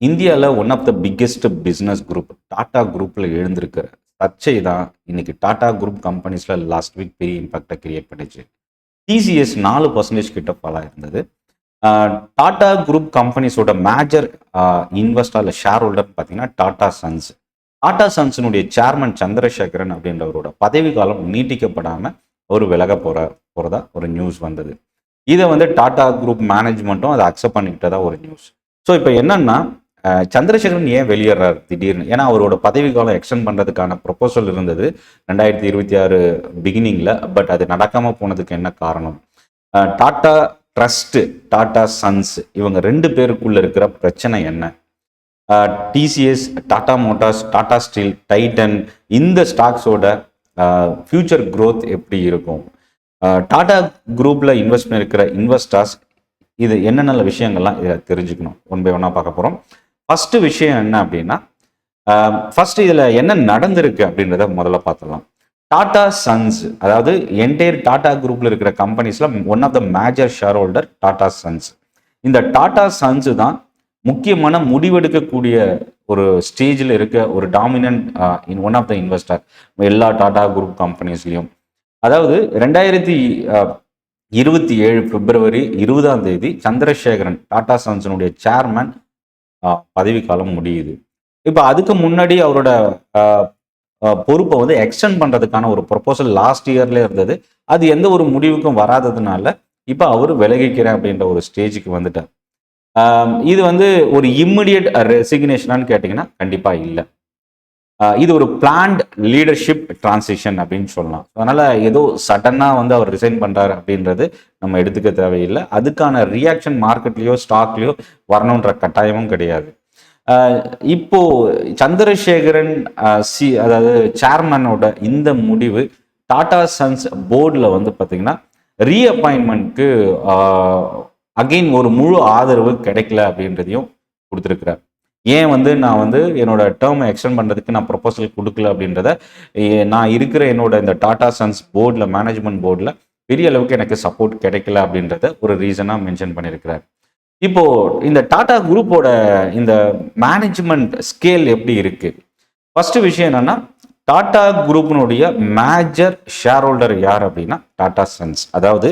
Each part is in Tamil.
இந்தியாவில் one of the biggest business group Tata குரூப்பில் எழுந்திருக்கிற சர்ச்சை தான் இன்னைக்கு டாடா குரூப் கம்பெனிஸில் லாஸ்ட் வீக் பெரிய இம்பாக்டை கிரியேட் பண்ணிச்சு. டிசிஎஸ் 4% கிட்ட ஃபாலோ இருந்தது. டாடா குரூப் கம்பெனிஸோட மேஜர் இன்வெஸ்டர் ஷேர் ஹோல்டர் பார்த்தீங்கன்னா டாடா சன்ஸ். டாடா சன்ஸினுடைய சேர்மன் சந்திரசேகரன் அப்படின்றவரோட பதவி காலம் நீட்டிக்கப்படாமல் ஒரு விலக போகிறதா ஒரு நியூஸ் வந்தது. இதை டாடா குரூப் மேனேஜ்மெண்ட்டும் அதை அக்செப்ட் பண்ணிக்கிட்டதா ஒரு நியூஸ். ஸோ இப்போ என்னன்னா சந்திரசேகரன் ஏன் வெளியேறாரு திடீர்னு? ஏன்னா அவரோட பதவி காலம் எக்ஸ்டெண்ட் பண்ணுறதுக்கான ப்ரொபோசல் இருந்தது 2026 பிகினிங்கில். பட் அது நடக்காமல் போனதுக்கு என்ன காரணம்? டாடா ட்ரஸ்ட், டாடா சன்ஸ் இவங்க 2 பேருக்குள்ள இருக்கிற பிரச்சனை என்ன? TCS, Tata motors, Tata steel, Titan இந்த ஸ்டாக்ஸோட ஃபியூச்சர் க்ரோத் எப்படி இருக்கும்? டாடா குரூப்பில் இன்வெஸ்ட் பண்ணியிருக்கிற இன்வெஸ்டர்ஸ் இது என்னென்ன விஷயங்கள்லாம் இதை தெரிஞ்சுக்கணும். ஒன் பை ஒன்னாக பார்க்க போகிறோம். ஃபஸ்ட்டு விஷயம் என்ன அப்படின்னா, ஃபர்ஸ்ட் இதில் என்ன நடந்திருக்கு அப்படின்றத முதல்ல பார்த்துடலாம். டாடா சன்ஸ், அதாவது என்டையர் டாடா குரூப்பில் இருக்கிற கம்பெனிஸில் one of the major shareholder Tata sons. இந்த டாடா சன்ஸ் தான் முக்கியமான முடிவெடுக்கக்கூடிய ஒரு ஸ்டேஜில் இருக்க ஒரு dominant one of the investor எல்லா டாடா குரூப் கம்பெனிஸ்லையும். அதாவது 2027 பிப்ரவரி 20 சந்திரசேகரன் டாடா சன்ஸினுடைய சேர்மன் பதவி காலம் முடியுது. இப்போ அதுக்கு முன்னாடி அவரோட பொறுப்பை எக்ஸ்டெண்ட் பண்ணுறதுக்கான ஒரு ப்ரொபோசல் லாஸ்ட் இயர்ல இருந்தது. அது எந்த ஒரு முடிவுக்கும் வராததுனால இப்போ அவர் விலகிக்கிறேன் அப்படின்ற ஒரு ஸ்டேஜுக்கு வந்துட்டார். இது ஒரு இம்மிடியட் ரெசிக்னேஷனான்னு கேட்டிங்கன்னா கண்டிப்பாக இல்லை. இது ஒரு பிளான்ட் லீடர்ஷிப் டிரான்சிஷன் அப்படின்னு சொல்லலாம். அதனால ஏதோ சடனாக அவர் ரிசைன் பண்ணுறாரு அப்படின்றது நம்ம எடுத்துக்க தேவையில்லை. அதுக்கான ரியாக்ஷன் மார்க்கெட்லேயோ ஸ்டாக்லேயோ வரணுன்ற கட்டாயமும் கிடையாது. இப்போ சந்திரசேகரன் அதாவது சேர்மனோட இந்த முடிவு டாடா சன்ஸ் போர்டில் பார்த்தீங்கன்னா ரீஅப்பாயின்மெண்ட்க்கு அகெயின் ஒரு முழு ஆதரவு கிடைக்கல அப்படின்றதையும் கொடுத்துருக்கிறார். ஏன் நான் என்னோட டேர்மை எக்ஸ்டெண்ட் பண்ணுறதுக்கு நான் ப்ரொபோசல் கொடுக்கல அப்படின்றத நான் இருக்கிற என்னோட இந்த டாடா சன்ஸ் போர்டில், மேனேஜ்மெண்ட் போர்டில் பெரிய அளவுக்கு எனக்கு சப்போர்ட் கிடைக்கல அப்படின்றத ஒரு ரீசனாக மென்ஷன் பண்ணியிருக்கிறார். இப்போ இந்த டாடா குரூப்போட இந்த மேனேஜ்மெண்ட் ஸ்கேல் எப்படி இருக்கு? ஃபர்ஸ்ட் விஷயம் என்னன்னா, டாடா குரூப்பினுடைய மேஜர் ஷேர் ஹோல்டர் யார் அப்படின்னா டாடா சன்ஸ். அதாவது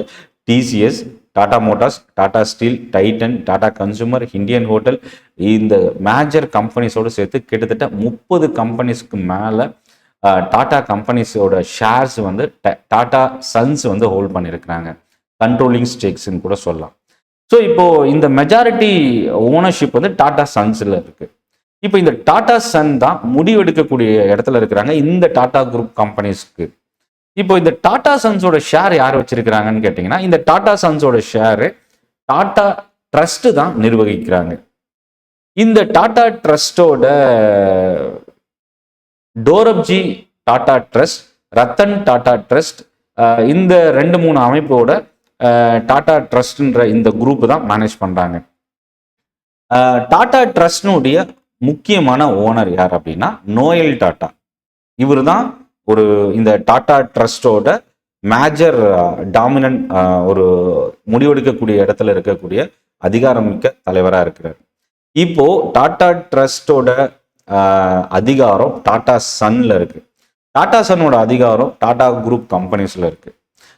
TCS, Tata motors, Tata steel, Titan, Tata consumer, Indian hotel இந்த மேஜர் கம்பெனிஸோடு சேர்த்து கிட்டத்தட்ட 30 கம்பெனிஸ்க்கு மேலே டாடா கம்பெனிஸோட ஷேர்ஸ் டாடா சன்ஸ் ஹோல்ட் பண்ணியிருக்கிறாங்க. கண்ட்ரோலிங் ஸ்டேக்ஸ்ன்னு கூட சொல்லலாம். ஸோ இப்போ இந்த மெஜாரிட்டி ஓனர்ஷிப் டாடா சன்ஸில் இருக்கு. இப்போ இந்த டாடா சன் தான் முடிவெடுக்கக்கூடிய இடத்துல இருக்கிறாங்க இந்த டாடா குரூப் கம்பெனிஸ்க்கு. இப்போ இந்த டாடா சன்ஸோட ஷேர் யார் வச்சிருக்கிறாங்கன்னு கேட்டிங்கன்னா, இந்த டாடா சன்ஸோட ஷேர் டாடா ட்ரஸ்ட் தான் நிர்வகிக்கிறாங்க. இந்த டாடா ட்ரஸ்டோட டோரப்ஜி டாடா ட்ரஸ்ட், ரத்தன் டாடா ட்ரஸ்ட் இந்த 2-3 அமைப்போட டாடா ட்ரஸ்ட்ன்ற இந்த குரூப் தான் மேனேஜ் பண்றாங்க. டாடா ட்ரஸ்ட்னுடைய முக்கியமான ஓனர் யார் அப்படின்னா நோயல் டாடா. இவர் தான் இந்த டாடா ட்ரஸ்டோட மேஜர் டாமினன்ட் ஒரு முடிவெடுக்கக்கூடிய இடத்துல இருக்கக்கூடிய அதிகாரமிக்க தலைவராக இருக்கிறார். இப்போ டாடா ட்ரஸ்டோட அதிகாரம் டாடா சன்ல இருக்கு. டாடா சன்னோட அதிகாரம் டாடா குரூப் கம்பெனிஸ்ல இருக்கு.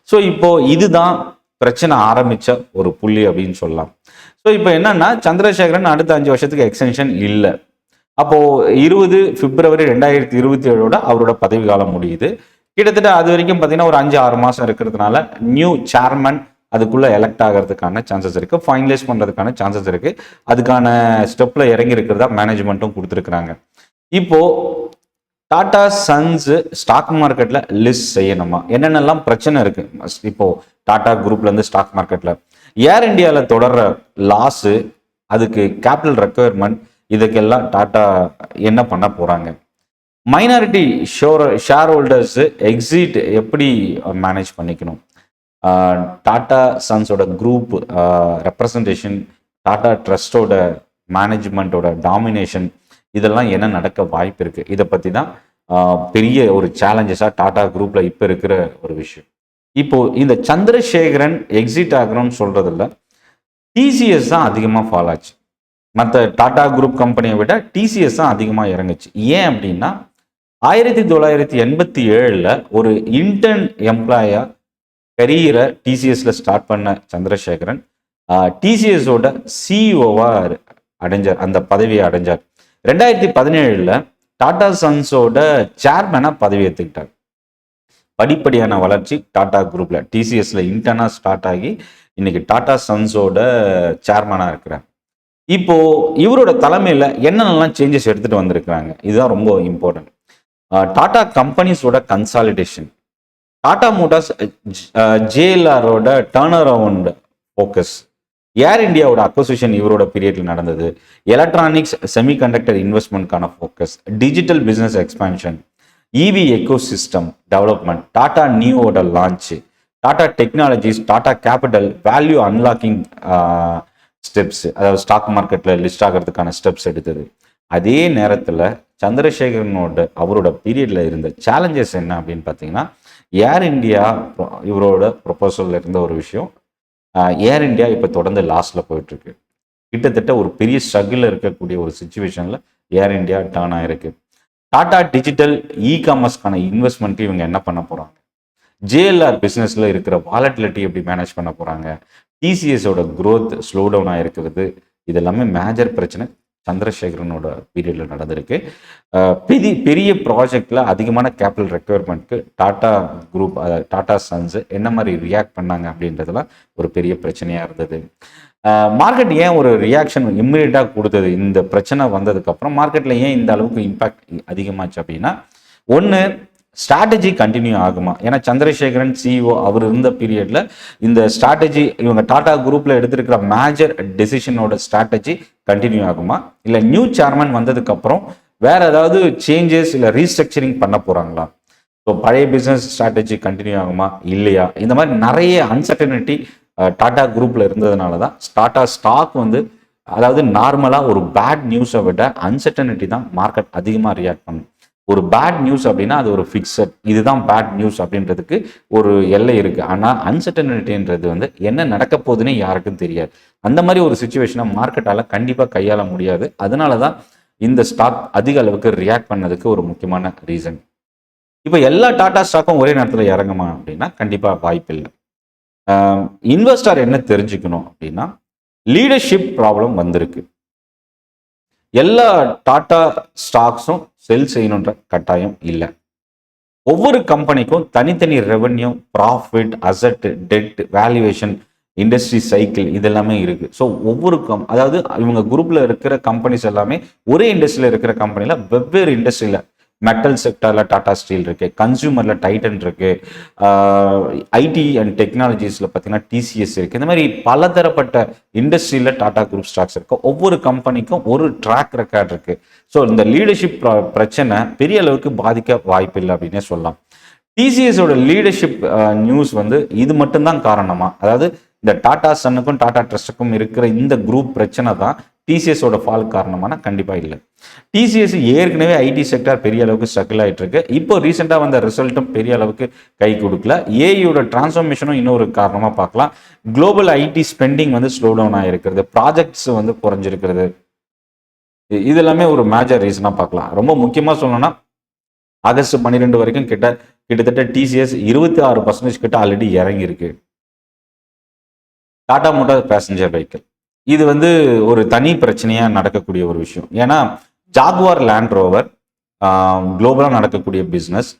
ஸோ இப்போ இதுதான் பிரச்சனை ஆரம்பிச்ச ஒரு புள்ளி அப்படின்னு சொல்லலாம். ஸோ இப்போ என்னன்னா, சந்திரசேகரன் அடுத்த 5 வருஷத்துக்கு எக்ஸ்டென்ஷன் இல்லை. அப்போ 20 பிப்ரவரி 2027 அவரோட பதவி காலம் முடியுது. கிட்டத்தட்ட அது வரைக்கும் பார்த்தீங்கன்னா ஒரு 5-6 மாதம் இருக்கிறதுனால நியூ சேர்மன் அதுக்குள்ள எலெக்ட் ஆகிறதுக்கான சான்சஸ் இருக்கு, ஃபைனலைஸ் பண்றதுக்கான சான்சஸ் இருக்கு. அதுக்கான ஸ்டெப்ல இறங்கி இருக்கிறதா மேனேஜ்மெண்ட்டும் கொடுத்துருக்குறாங்க. இப்போ டாடா சன்ஸ் ஸ்டாக் மார்க்கெட்ல லிஸ்ட் செய்யணுமா? என்னென்னலாம் பிரச்சனை இருக்கு இப்போ டாடா குரூப்ல இருந்து ஸ்டாக் மார்க்கெட்ல? ஏர் இந்தியாவில் தொடர்ற லாஸ், அதுக்கு கேபிட்டல் ரெக்குயர்மெண்ட், இதுக்கெல்லாம் டாடா என்ன பண்ண போறாங்க? மைனாரிட்டி ஷேர் ஹோல்டர்ஸ் எக்ஸிட் எப்படி மேனேஜ் பண்ணிக்கணும்? டாடா சன்ஸோட குரூப் ரெப்ரசன்டேஷன், டாடா ட்ரஸ்டோட மேனேஜ்மெண்ட்டோட டாமினேஷன், இதெல்லாம் என்ன நடக்க வாய்ப்பு இருக்கு? இதை பத்தி தான் பெரிய ஒரு சேலஞ்சஸா டாடா குரூப்ல இப்ப இருக்கிற ஒரு விஷயம். இப்போ இந்த சந்திரசேகரன் எக்ஸிட் ஆகிறோம்னு சொல்றதில்ல, டிசிஎஸ் தான் அதிகமாக ஃபாலோ ஆச்சு. மற்ற டாடா குரூப் கம்பெனியை விட டிசிஎஸ் தான் அதிகமாக இறங்குச்சு. ஏன் அப்படின்னா 1987 ஒரு இன்டர்ன் எம்ப்ளாயா கரியரை டிசிஎஸ்ல ஸ்டார்ட் பண்ண சந்திரசேகரன் டிசிஎஸோட சிஇஓவா அடைஞ்சார், அந்த பதவியை அடைஞ்சார். 2017 டாடா சன்ஸோட சேர்மனா பதவி ஏற்றுக்கிட்டார். படிப்படியான வளர்ச்சி டாடா குரூப்ல டிசிஎஸ்ல இன்டர்னா ஸ்டார்ட் ஆகி இன்னைக்கு டாடா சன்ஸோட சேர்மனா இருக்கிறார். இப்போ இவரோட தலைமையில என்னென்னலாம் சேஞ்சஸ் எடுத்துட்டு வந்திருக்கிறாங்க, இதுதான் ரொம்ப இம்பார்ட்டன்ட். டாடா கம்பெனிஸோட கன்சாலிடேஷன், டாடா மோட்டார்ஸ் ஜேஎல்ஆரோட டர்ன் அரவுண்ட் ஃபோக்கஸ், ஏர் இந்தியாவோட அக்வசிஷன் இவரோட பீரியட்ல நடந்தது, எலக்ட்ரானிக்ஸ் செமிகண்டக்டர் இன்வெஸ்ட்மெண்ட்கான focus, digital business expansion, EV ecosystem development, Tata நியோட launch, Tata technologies, Tata capital, value unlocking steps, அதாவது ஸ்டாக் மார்க்கெட்ல லிஸ்ட் ஆகிறதுக்கான ஸ்டெப்ஸ் எடுத்தது. அதே நேரத்தில் சந்திரசேகரனோட அவரோட பீரியட்ல இருந்த சேலஞ்சஸ் என்ன அப்படின்னு பார்த்தீங்கன்னா, ஏர் இந்தியா இவரோட ப்ரொபோசல்ல இருந்த ஒரு விஷயம். ஏர் இந்தியா இப்போ தொடர்ந்து லாஸ்ட்ல போயிட்டு இருக்கு. கிட்டத்தட்ட ஒரு பெரிய ஸ்ட்ரகிள் இருக்கக்கூடிய ஒரு சுச்சுவேஷன்ல ஏர் இந்தியா டர்ன் ஆயிருக்கு. டாடா டிஜிட்டல் காமர்ஸ்க்கான இன்வெஸ்ட்மெண்ட் இவங்க என்ன பண்ண போறாங்க, ஜேஎல்ஆர் பிசினஸ்ல இருக்கிற வாலட்டிலிட்டி எப்படி மேனேஜ் பண்ண போறாங்க, டிசிஎஸோட growth ஸ்லோ டவுன் ஆயிருக்கிறது, இது எல்லாமே மேஜர் பிரச்சனை சந்திரசேகரனோட பீரியட்ல நடந்திருக்கு. பெரிய ப்ராஜெக்ட்ல அதிகமான கேபிட்டல் ரெக்யர்மெண்ட்க்கு டாடா குரூப் டாடா சன்ஸ் என்ன மாதிரி ரியாக்ட் பண்ணாங்க அப்படின்றதுலாம் ஒரு பெரிய பிரச்சனையா இருந்தது. மார்க்கெட் ஏன் ஒரு ரியாக்ஷன் இம்மிடியட்டா கொடுத்தது, இந்த பிரச்சனை வந்ததுக்கு அப்புறம் மார்க்கெட்ல ஏன் இந்த அளவுக்கு இம்பாக்ட் அதிகமாச்சு அப்படின்னா, ஒன்று ஸ்ட்ராட்டஜி கண்டினியூ ஆகுமா, ஏன்னா சந்திரசேகரன் சிஇஓ அவர் இருந்த பீரியட்ல இந்த ஸ்ட்ராட்டஜி இவங்க டாடா குரூப்ல எடுத்திருக்கிற மேஜர் டெசிஷனோட ஸ்ட்ராட்டஜி கண்டினியூ ஆகுமா, இல்லை நியூ சேர்மன் வந்ததுக்கு அப்புறம் வேற ஏதாவது சேஞ்சஸ் இல்லை ரீஸ்ட்ரக்சரிங் பண்ண போறாங்களா, ஸோ பழைய பிசினஸ் ஸ்ட்ராட்டஜி கண்டினியூ ஆகுமா இல்லையா, இந்த மாதிரி நிறைய அன்சர்டனிட்டி டாடா குரூப்ல இருந்ததுனால தான் டாடா ஸ்டாக் வந்து, அதாவது நார்மலாக ஒரு பேட் நியூஸை விட அன்சர்டனிட்டி தான் மார்க்கெட் அதிகமாக ரியாக்ட் பண்ணும். ஒரு பேட் நியூஸ் அப்படின்னா அது ஒரு ஃபிக்ஸட், இதுதான் பேட் நியூஸ் அப்படின்றதுக்கு ஒரு எல்லை இருக்கு. ஆனால் அன்சர்டனிட்டின்றது வந்து என்ன நடக்க போகுதுன்னு யாருக்கும் தெரியாது. அந்த மாதிரி ஒரு சுச்சுவேஷனை மார்க்கெட்டால கண்டிப்பாக கையாள முடியாது. அதனால தான் இந்த ஸ்டாக் அதிக அளவுக்கு ரியாக்ட் பண்ணதுக்கு ஒரு முக்கியமான ரீசன். இப்போ எல்லா டாடா ஸ்டாக்கும் ஒரே நேரத்தில் இறங்குமா அப்படின்னா கண்டிப்பாக வாய்ப்பு இல்லை. இன்வெஸ்டர் என்ன தெரிஞ்சுக்கணும் அப்படின்னா, லீடர்ஷிப் ப்ராப்ளம் வந்திருக்கு. எல்லா டாடா ஸ்டாக்ஸும் செல் செய்யணுன்ற கட்டாயம் இல்லை. ஒவ்வொரு கம்பெனிக்கும் தனித்தனி revenue, profit, asset, debt, valuation, industry cycle இதெல்லாமே இருக்கு. ஸோ ஒவ்வொரு அதாவது இவங்க குரூப்ல இருக்கிற கம்பெனிஸ் எல்லாமே ஒரே இண்டஸ்ட்ரியில இருக்கிற கம்பெனில வெவ்வேறு இண்டஸ்ட்ரியில, மெட்டல் செக்டர்ல டாடா ஸ்டீல் இருக்கு, கன்சூமர்ல டைட்டன் இருக்கு, ஐடி அண்ட் டெக்னாலஜிஸ்ல பார்த்தீங்கன்னா டிசிஎஸ் இருக்கு. இந்த மாதிரி பலதரப்பட்ட இண்டஸ்ட்ரியில டாடா குரூப் ஸ்டாக்ஸ் இருக்கு. ஒவ்வொரு கம்பெனிக்கும் ஒரு ட்ராக் ரெக்கார்ட் இருக்கு. ஸோ இந்த லீடர்ஷிப் பிரச்சனை பெரிய அளவுக்கு பாதிக்க வாய்ப்பு இல்லை அப்படின்னே சொல்லலாம். டிசிஎஸோட லீடர்ஷிப் நியூஸ் வந்து இது மட்டும்தான் காரணமா, அதாவது இந்த டாடா சன்னுக்கும் டாடா ட்ரஸ்டுக்கும் இருக்கிற இந்த குரூப் பிரச்சனை தான் டிசிஎஸோட ஃபால் காரணமான கண்டிப்பா இல்லை. டிசிஎஸ் ஏற்கனவே ஐடி செக்டர் பெரிய அளவுக்கு ஸ்ட்ரகிள் ஆயிட்டு இருக்கு. இப்போ ரீசெண்டாக வந்த ரிசல்ட்டும் பெரிய அளவுக்கு கை கொடுக்கல. ஏஐயோட டிரான்ஸ்ஃபர்மேஷனும் இன்னொரு காரணமா பார்க்கலாம். குளோபல் ஐடி ஸ்பெண்டிங் வந்து ஸ்லோ டவுன் ஆயிருக்கிறது, ப்ராஜெக்ட்ஸ் வந்து குறைஞ்சிருக்கிறது, இது எல்லாமே ஒரு மேஜர் ரீசனா பார்க்கலாம். ரொம்ப முக்கியமா சொல்லணும்னா ஆகஸ்ட் 12 வரைக்கும் கிட்டத்தட்ட டிசிஎஸ் 26% கிட்ட ஆல்ரெடி இறங்கி இருக்கு. டாடா மோட்டார் பேசஞ்சர் வெஹிக்கிள் இது வந்து ஒரு தனி பிரச்சனையா நடக்கக்கூடிய ஒரு விஷயம். ஏன்னா ஜாகுவார் லேண்ட் ரோவர் குளோபலா நடக்கக்கூடிய business,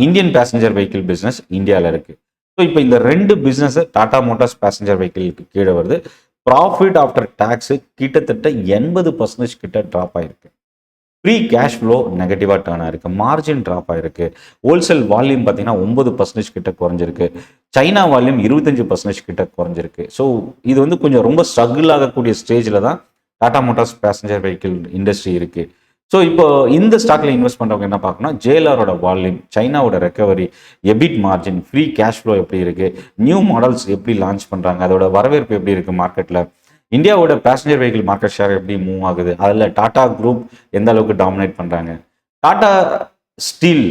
Indian passenger vehicle business இந்தியாவில் இருக்கு. ஸோ இப்போ இந்த ரெண்டு பிசினஸ் டாடா மோட்டார்ஸ் பேசஞ்சர் வெஹிக்கிளுக்கு கீழே வருது. ப்ராஃபிட் ஆஃப்டர் டேக்ஸ் கிட்டத்தட்ட 80% கிட்ட ட்ராப் ஆயிருக்கு. ஃப்ரீ கேஷ் ஃப்ளோ நெகட்டிவாக டர்ன் ஆயிருக்கு, மார்ஜின் ட்ராப் ஆயிருக்கு. ஹோல்சேல் வால்யூம் பார்த்தீங்கன்னா 9% கிட்ட குறைஞ்சிருக்கு. சைனா வால்யூம் 25% கிட்ட குறைஞ்சிருக்கு. ஸோ இது வந்து கொஞ்சம் ரொம்ப ஸ்ட்ரகிள் ஆகக்கூடிய ஸ்டேஜில் தான் Tata motors passenger vehicle industry இருக்கு. ஸோ இப்போ இந்த ஸ்டாக்ல இன்வெஸ்ட் பண்றவங்க என்ன பார்க்கணும், ஜேஎல்ஆரோட வால்யூம், சைனாவோட recovery, EBIT margin, free cash flow எப்படி இருக்கு, நியூ மாடல்ஸ் எப்படி லான்ச் பண்றாங்க, அதோட வரவேற்பு எப்படி இருக்கு மார்க்கெட்ல, இந்தியாவோட பேசஞ்சர் வெஹிக்கிள் மார்க்கெட் ஷேர் எப்படி மூவ் ஆகுது, அதில் டாடா குரூப் எந்த அளவுக்கு டாமினேட் பண்றாங்க, டாடா ஸ்டீல்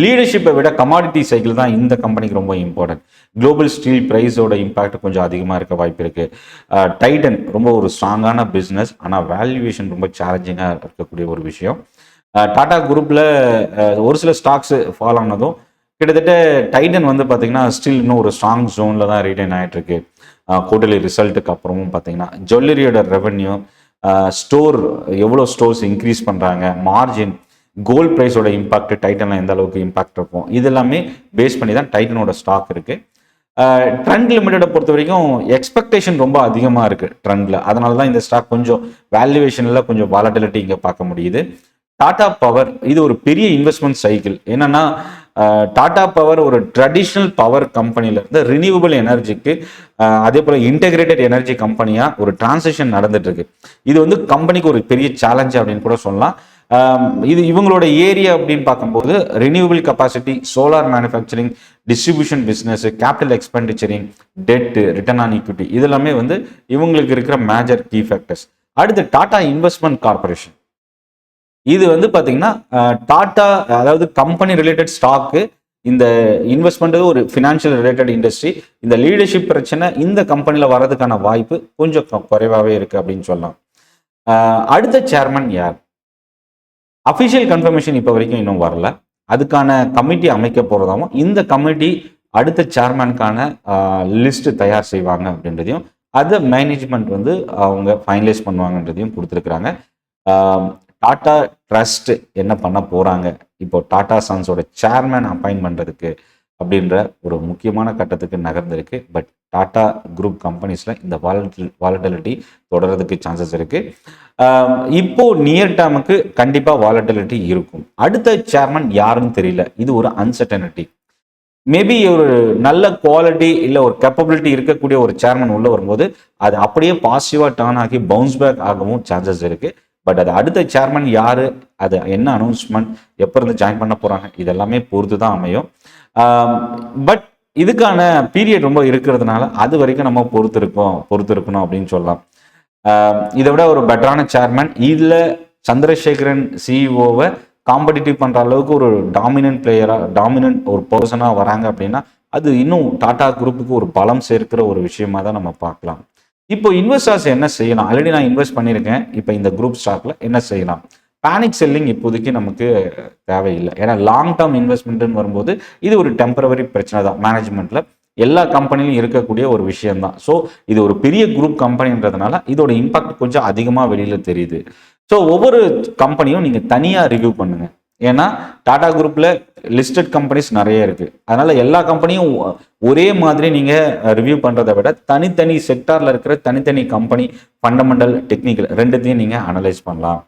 லீடர்ஷிப்பை விட கமாடிட்டி சைக்கிள் தான் இந்த கம்பெனிக்கு ரொம்ப இம்பார்ட்டன்ட். குளோபல் ஸ்டீல் ப்ரைஸோட இம்பாக்ட் கொஞ்சம் அதிகமாக இருக்க வாய்ப்பு இருக்குது. டைட்டன் ரொம்ப ஒரு ஸ்ட்ராங்கான பிஸ்னஸ், ஆனால் வேல்யூவேஷன் ரொம்ப சேலஞ்சிங்காக இருக்கக்கூடிய ஒரு விஷயம். டாடா குரூப்பில் ஒரு சில ஸ்டாக்ஸ் ஃபாலோ ஆனதும் கிட்டத்தட்ட டைட்டன் வந்து பார்த்தீங்கன்னா ஸ்டில் இன்னும் ஒரு ஸ்ட்ராங் ஜோனில் தான் ரிட்டைன் ஆகிட்டு இருக்கு. குவார்ட்டர்லி ரிசல்ட்டுக்கு அப்புறமும் பார்த்தீங்கன்னா ஜுவல்லரியோட ரெவென்யூ, ஸ்டோர் எவ்வளோ ஸ்டோர்ஸ் இன்க்ரீஸ் பண்ணுறாங்க, மார்ஜின், கோல்ட் ப்ரைஸோட இம்பாக்ட் டைட்டனில் எந்த அளவுக்கு இம்பாக்ட் இருக்கும், இது எல்லாமே பேஸ் பண்ணி தான் டைட்டனோட ஸ்டாக் இருக்குது. ட்ரெண்ட் லிமிட்டடை பொறுத்த வரைக்கும் எக்ஸ்பெக்டேஷன் ரொம்ப அதிகமாக இருக்குது ட்ரெண்டில், அதனால தான் இந்த ஸ்டாக் கொஞ்சம் வேல்யூவேஷனில் கொஞ்சம் வாலட்டிலிட்டி இங்கே பார்க்க முடியுது. டாடா பவர் இது ஒரு பெரிய இன்வெஸ்ட்மெண்ட் சைக்கிள். என்னன்னா டாடா பவர் ஒரு ட்ரெடிஷ்னல் பவர் கம்பெனிலேருந்து ரினியூவபிள் எனர்ஜிக்கு, அதே போல் இன்டெகிரேட்டட் எனர்ஜி கம்பெனியாக ஒரு டிரான்சிஷன் நடந்துட்டு இருக்கு. இது வந்து கம்பெனிக்கு ஒரு பெரிய சேலஞ்ச் அப்படின்னு கூட சொல்லலாம். இது இவங்களோட ஏரியா அப்படின்னு பார்க்கும்போது renewable capacity, solar manufacturing, distribution business, capital expenditure, debt, return on equity, இது எல்லாமே வந்து இவங்களுக்கு இருக்கிற மேஜர் கீ ஃபேக்டர்ஸ். அடுத்து டாடா இன்வெஸ்ட்மெண்ட் கார்பரேஷன். இது வந்து பார்த்தீங்கன்னா டாடா, அதாவது கம்பெனி ரிலேட்டட் ஸ்டாக்கு, இந்த இன்வெஸ்ட்மெண்ட் ஒரு ஃபினான்ஷியல் ரிலேட்டட் இண்டஸ்ட்ரி. இந்த லீடர்ஷிப் பிரச்சனை இந்த கம்பெனியில் வர்றதுக்கான வாய்ப்பு கொஞ்சம் குறைவாகவே இருக்குது அப்படின்னு சொல்லலாம். அடுத்த சேர்மன் யார்? அஃபிஷியல் கன்ஃபர்மேஷன் இப்போ வரைக்கும் இன்னும் வரல. அதுக்கான கமிட்டி அமைக்க போகிறதாவும், இந்த கமிட்டி அடுத்த சேர்மனுக்கான லிஸ்ட் தயார் செய்வாங்க அப்படின்றதையும், அதை மேனேஜ்மெண்ட் வந்து அவங்க ஃபைனலைஸ் பண்ணுவாங்கன்றதையும் கொடுத்துருக்குறாங்க. டாடா ட்ரஸ்ட் என்ன பண்ண போகிறாங்க இப்போ டாடா சன்ஸோட சேர்மேன் அப்பாயின்ட் பண்ணுறதுக்கு அப்படின்ற ஒரு முக்கியமான கட்டத்துக்கு நகர்ந்திருக்கு. பட் டாடா குரூப் கம்பெனிஸில் இந்த வாலட்டிலிட்டி தொடர்றதுக்கு சான்சஸ் இருக்குது. இப்போ நியர் டேர்முக்கு கண்டிப்பாக வாலட்டிலிட்டி இருக்கும். அடுத்த சேர்மன் யாருன்னு தெரியல, இது ஒரு அன்சர்டனிட்டி. மேபி ஒரு நல்ல குவாலிட்டி இல்லை ஒரு கேப்பபிலிட்டி இருக்கக்கூடிய ஒரு சேர்மன் உள்ள வரும்போது அது அப்படியே பாசிட்டிவாக டர்ன் ஆகி பவுன்ஸ் பேக் ஆகவும் சான்சஸ் இருக்குது. பட் அது அடுத்த சேர்மன் யார், அது என்ன அனௌன்ஸ்மெண்ட், எப்போ இருந்து ஜாயின் பண்ண போகிறாங்க, இதெல்லாமே பொறுத்து தான் அமையும். பட் இதுக்கான பீரியட் ரொம்ப இருக்கிறதுனால அது வரைக்கும் நம்ம பொறுத்து இருக்கணும் அப்படின்னு சொல்லலாம். இதை விட ஒரு பெட்டரான சேர்மன் இதில் சந்திரசேகரன் சிஇஓவை காம்படிட்டிவ் பண்ணுற அளவுக்கு ஒரு டாமினன்ட் பிளேயராக, டாமினன்ட் ஒரு பர்சனாக வராங்க அப்படின்னா அது இன்னும் டாடா குரூப்புக்கு ஒரு பலம் சேர்க்கிற ஒரு விஷயமா தான் நம்ம பார்க்கலாம். இப்போ இன்வெஸ்டர்ஸ் என்ன செய்யலாம்? ஆல்ரெடி நான் இன்வெஸ்ட் பண்ணியிருக்கேன், இப்போ இந்த குரூப் ஸ்டாக்ல என்ன செய்யலாம்? பேனிக் செல்லிங் இப்போதைக்கு நமக்கு தேவையில்லை. ஏன்னா லாங் டேர்ம் இன்வெஸ்ட்மெண்ட்னு வரும்போது இது ஒரு டெம்பரவரி பிரச்சனை தான். மேனேஜ்மெண்ட்ல எல்லா கம்பெனிலும் இருக்கக்கூடிய ஒரு விஷயம் தான். ஸோ இது ஒரு பெரிய குரூப் கம்பெனின்றதுனால இதோட இம்பாக்ட் கொஞ்சம் அதிகமாக வெளியில் தெரியுது. ஸோ ஒவ்வொரு கம்பெனியும் நீங்கள் தனியாக ரிவ்யூ பண்ணுங்க. ஏன்னா டாடா குரூப்ல லிஸ்டட் கம்பெனிஸ் நிறைய இருக்கு. அதனால எல்லா கம்பெனியும் ஒரே மாதிரி நீங்க ரிவ்யூ பண்றதை விட தனித்தனி செக்டார்ல இருக்கிற தனித்தனி கம்பெனி ஃபண்டமெண்டல், டெக்னிக்கல் ரெண்டுத்தையும் நீங்க அனலைஸ் பண்ணலாம்.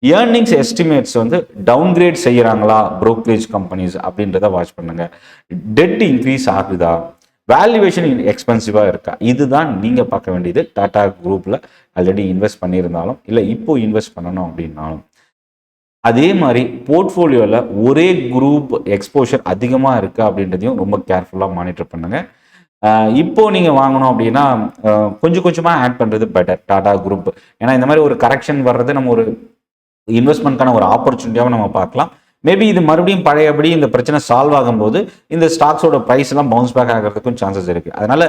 ஏர்னிங்ஸ் எஸ்டிமேட்ஸ் வந்து டவுன்கிரேட் செய்யறாங்களா புரோக்கரேஜ் கம்பெனிஸ் அப்படின்றத வாட்ச் பண்ணுங்க. டெட் இன்க்ரீஸ் ஆகுதா, வேல்யூவேஷன் எக்ஸ்பென்சிவா இருக்கா, இதுதான் நீங்க பார்க்க வேண்டியது. டாடா குரூப்ல ஆல்ரெடி இன்வெஸ்ட் பண்ணியிருந்தாலும் இல்லை இப்போ இன்வெஸ்ட் பண்ணணும் அப்படின்னாலும். அதே மாதிரி போர்ட்ஃபோலியோவில் ஒரே குரூப் எக்ஸ்போஷர் அதிகமாக இருக்கா அப்படின்றதையும் ரொம்ப கேர்ஃபுல்லாக மானிட்டர் பண்ணுங்க. இப்போ நீங்கள் வாங்கணும் அப்படின்னா கொஞ்சம் கொஞ்சமாக ஆட் பண்ணுறது பெட்டர் டாடா குரூப். ஏன்னா இந்த மாதிரி ஒரு கரெக்ஷன் வர்றது நம்ம ஒரு இன்வெஸ்ட்மெண்ட்கான ஒரு ஆப்பர்ச்சுனிட்டியாகவும் நம்ம பார்க்கலாம். மேபி இது மறுபடியும் பழையபடி இந்த பிரச்சனை சால்வ் ஆகும்போது இந்த ஸ்டாக்ஸோட ப்ரைஸ் எல்லாம் பவுன்ஸ் பேக் ஆகிறதுக்கும் சான்சஸ் இருக்கு. அதனால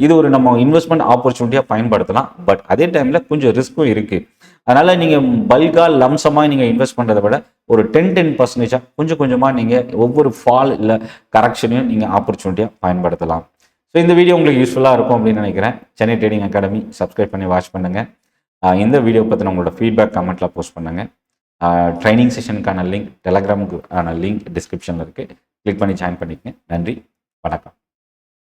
இது ஒரு நம்ம இன்வெஸ்ட்மெண்ட் ஆப்பர்ச்சுனிட்டியாக பயன்படுத்தலாம். பட் அதே டைம்ல கொஞ்சம் ரிஸ்க்கும் இருக்கு. அதனால நீங்க பல்கா லம்சமா நீங்க இன்வெஸ்ட் பண்றதை விட ஒரு 10% கொஞ்சம் கொஞ்சமா நீங்க ஒவ்வொரு ஃபால் இல்லை கரெக்ஷனையும் நீங்க ஆப்பர்ச்சுனிட்டியாக பயன்படுத்தலாம். ஸோ இந்த வீடியோ உங்களுக்கு யூஸ்ஃபுல்லாக இருக்கும் அப்படின்னு நினைக்கிறேன். சென்னை ட்ரேடிங் அகாடமி சப்ஸ்கிரைப் பண்ணி வாட்ச் பண்ணுங்க. இந்த வீடியோ பற்றின உங்களோட ஃபீட்பேக் கமெண்ட்ல போஸ்ட் பண்ணுங்க. ட்ரைனிங் செஷனுக்கான லிங்க், டெலகிராமுக்கான லிங்க் டிஸ்கிரிப்ஷனில் இருக்குது. கிளிக் பண்ணி ஜாயின் பண்ணிக்கங்க. நன்றி, வணக்கம்.